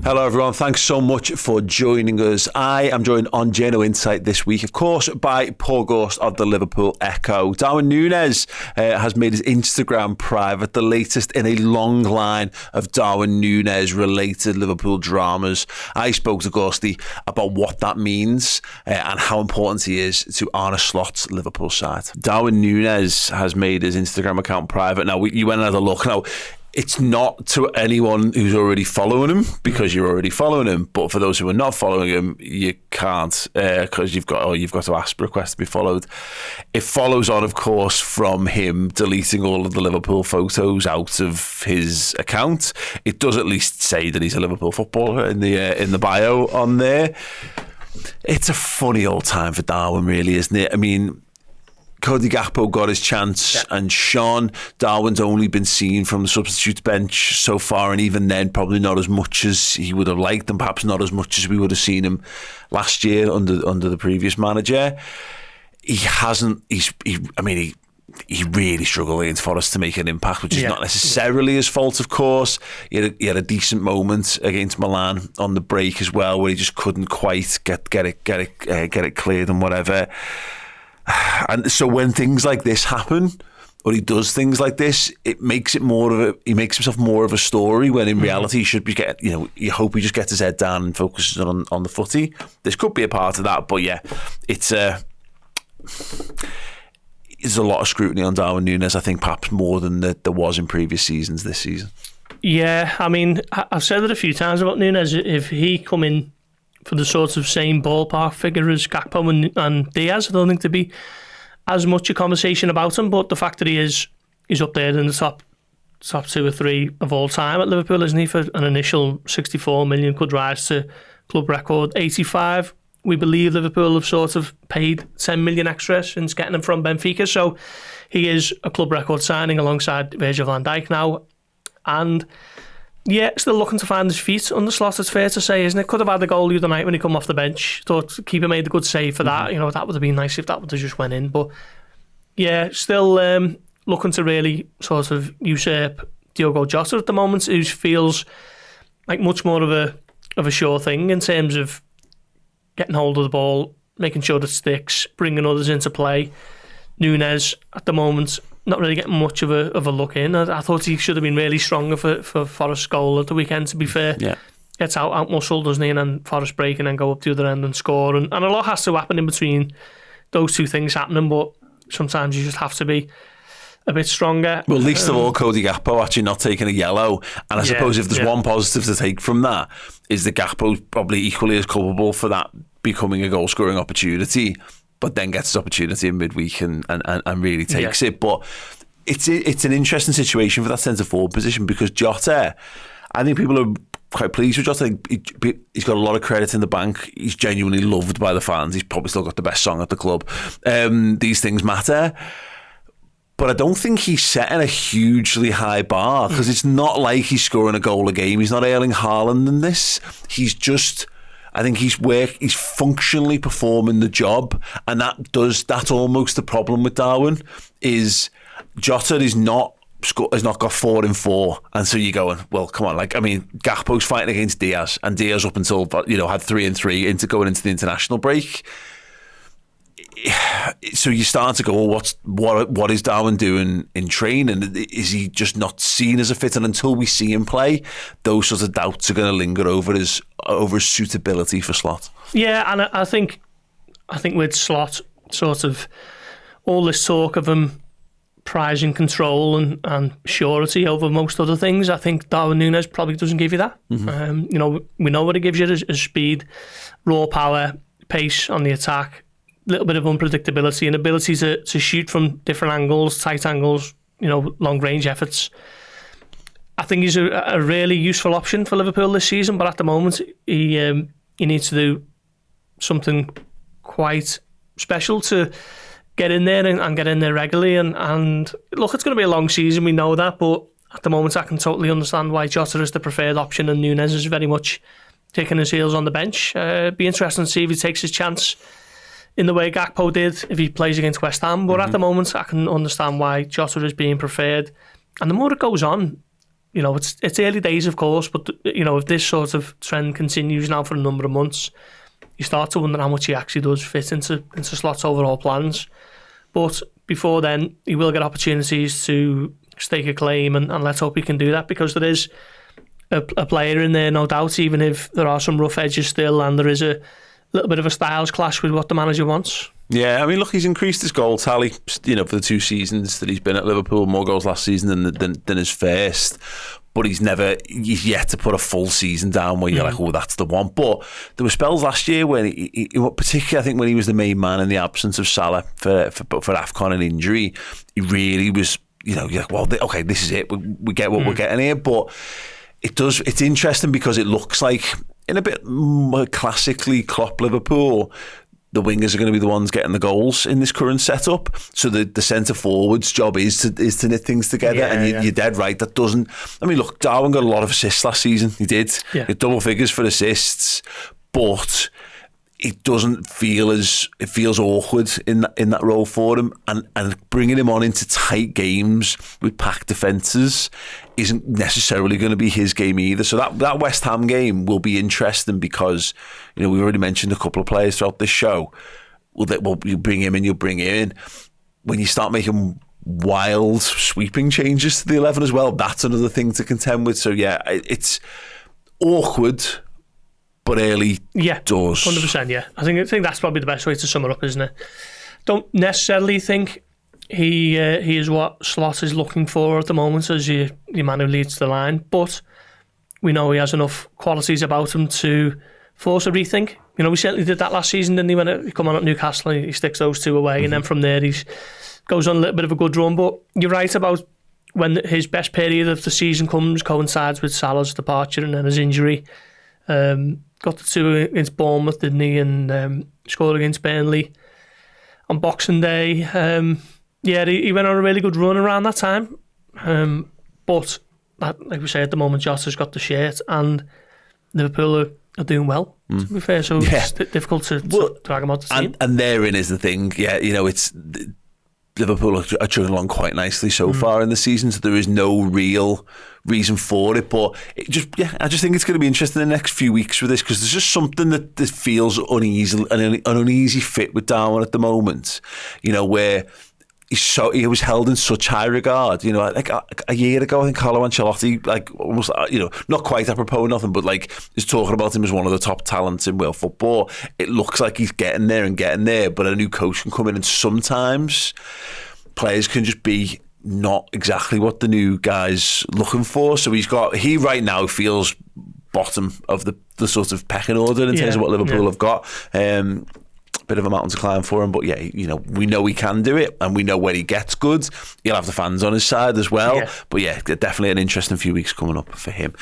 Hello everyone, thanks so much for joining us. I am joined on Geno Insight this week, of course, by Paul Gorst of the Liverpool Echo. Darwin Nunez has made his Instagram private, the latest in a long line of Darwin Nunez related Liverpool dramas. I spoke to Gorsty about what that means and how important he is to Arne Slot's Liverpool side. Darwin Nunez has made his Instagram account private. Now, you went and had a look. Now, it's not to anyone who's already following him, because you're already following him. But for those who are not following him, you can't, because you've got to ask for request to be followed. It follows on, of course, from him deleting all of the Liverpool photos out of his account. It does at least say that he's a Liverpool footballer in the bio on there. It's a funny old time for Darwin, really, isn't it? I mean, Cody Gakpo got his chance and shone. Darwin's only been seen from the substitute bench so far, and even then probably not as much as he would have liked, and perhaps not as much as we would have seen him last year under the previous manager. He really struggled against Forest to make an impact, which is not necessarily his fault, of course. He had a decent moment against Milan on the break as well, where he just couldn't quite get it cleared and whatever. And so when things like this happen, or he does things like this, it makes it he makes himself more of a story, when in reality he should be you hope he just gets his head down and focuses on the footy. This could be a part of that, but yeah, there's a lot of scrutiny on Darwin Nunez, I think, perhaps more than there was in previous seasons this season. Yeah, I mean, I've said it a few times about Nunez. If he come in for the sort of same ballpark figure as Gakpo and Diaz, I don't think there'd be as much a conversation about him. But the fact that he's up there in the top 2 or 3 of all time at Liverpool, isn't he? For an initial 64 million, could rise to club record 85. We believe Liverpool have sort of paid 10 million extra since getting him from Benfica. So he is a club record signing alongside Virgil van Dijk now. And yeah, still looking to find his feet under Slot, it's fair to say, isn't it? Could have had a goal the other night when he come off the bench. Thought keeper made a good save for that. You know, that would have been nice if that would have just went in. But yeah, still looking to really sort of usurp Diogo Jota at the moment, who feels like much more of a sure thing in terms of getting hold of the ball, making sure it sticks, bringing others into play. Nunez at the moment not really getting much of a look in. I thought he should have been really stronger for Forest's goal at the weekend, to be fair. Yeah. Gets out muscle, doesn't he? And then Forest break and then go up the other end and score. And a lot has to happen in between those two things happening, but sometimes you just have to be a bit stronger. Well, least of all, Cody Gakpo actually not taking a yellow. And I suppose if there's one positive to take from that, is that Gakpo's probably equally as culpable for that becoming a goal-scoring opportunity, but then gets his opportunity in midweek and really takes it. But it's an interesting situation for that centre-forward position, because Jota, I think people are quite pleased with Jota. I think he's got a lot of credit in the bank. He's genuinely loved by the fans. He's probably still got the best song at the club. These things matter. But I don't think he's setting a hugely high bar, because it's not like he's scoring a goal a game. He's not Erling Haaland in this. He's just... I think he's functionally performing the job, and that's almost the problem with Darwin. Is Jota has not got 4 in 4, and so you're going, well, come on, Gakpo's fighting against Diaz, and Diaz up until had 3 in 3 going into the international break. So you start to go, well, what is Darwin doing in training? Is he just not seen as a fit? And until we see him play, those sorts of doubts are going to linger over his suitability for Slot. Yeah, and I think with Slot, sort of all this talk of him prizing control and surety over most other things, I think Darwin Nunez probably doesn't give you that. Mm-hmm. We know what it gives you is speed, raw power, pace on the attack, little bit of unpredictability and ability to shoot from different angles, tight angles, long range efforts. I think he's a really useful option for Liverpool this season, but at the moment he needs to do something quite special to get in there and get in there regularly. And look, it's going to be a long season, we know that, but at the moment I can totally understand why Jota is the preferred option and Nunez is very much taking his heels on the bench. Be interesting to see if he takes his chance in the way Gakpo did if he plays against West Ham. But at the moment, I can understand why Jota is being preferred. And the more it goes on, it's early days, of course, but if this sort of trend continues now for a number of months, you start to wonder how much he actually does fit into Slot's overall plans. But before then, he will get opportunities to stake a claim, and let's hope he can do that, because there is a player in there, no doubt, even if there are some rough edges still, and there is a little bit of a styles clash with what the manager wants. Yeah, I mean, look, he's increased his goal tally, for the 2 seasons that he's been at Liverpool, more goals last season than his first. But he's yet to put a full season down where you're like, oh, that's the one. But there were spells last year when, particularly I think when he was the main man in the absence of Salah for AFCON and injury, he really was, you're like, well, okay, this is it. We get what we're getting here. But it's interesting because it looks like, in a bit more classically Klopp Liverpool, the wingers are going to be the ones getting the goals in this current setup. So the centre forward's job is to knit things together. You're dead right. That doesn't. I mean, look, Darwin got a lot of assists last season. He did. Yeah. He had double figures for assists, but it doesn't feel it feels awkward in that role for him, and bringing him on into tight games with packed defences isn't necessarily going to be his game either. So that West Ham game will be interesting because we've already mentioned a couple of players throughout this show. Well, you bring him in, you'll bring him in. When you start making wild sweeping changes to the 11 as well, that's another thing to contend with. So yeah, it's awkward, but early doors. 100%, yeah. I think that's probably the best way to sum it up, isn't it? Don't necessarily think he is what Slot is looking for at the moment as your man who leads the line, but we know he has enough qualities about him to force a rethink. We certainly did that last season, didn't he? When he come on at Newcastle, he sticks those 2 away, and then from there he goes on a little bit of a good run. But you're right about when his best period of the season coincides with Salah's departure and then his injury. Got the 2 against Bournemouth, didn't he? And scored against Burnley on Boxing Day. He went on a really good run around that time. But like we say, at the moment, Jota's got the shirt, and Liverpool are doing well, to be fair. So it's difficult to drag him out the team. And therein is the thing. Yeah, it's Liverpool are chugging along quite nicely so far in the season, so there is no real reason for it. But I just think it's going to be interesting in the next few weeks with this, because there's just something that feels an uneasy fit with Darwin at the moment. Where he was held in such high regard. Like a year ago, I think Carlo Ancelotti, like almost, not quite apropos nothing, but like is talking about him as one of the top talents in world football. It looks like he's getting there, but a new coach can come in, and sometimes players can just be not exactly what the new guy's looking for. So he right now feels bottom of the sort of pecking order in terms of what Liverpool have got. Bit of a mountain to climb for him, but we know he can do it, and we know when he gets good, he'll have the fans on his side as well. But definitely an interesting few weeks coming up for him.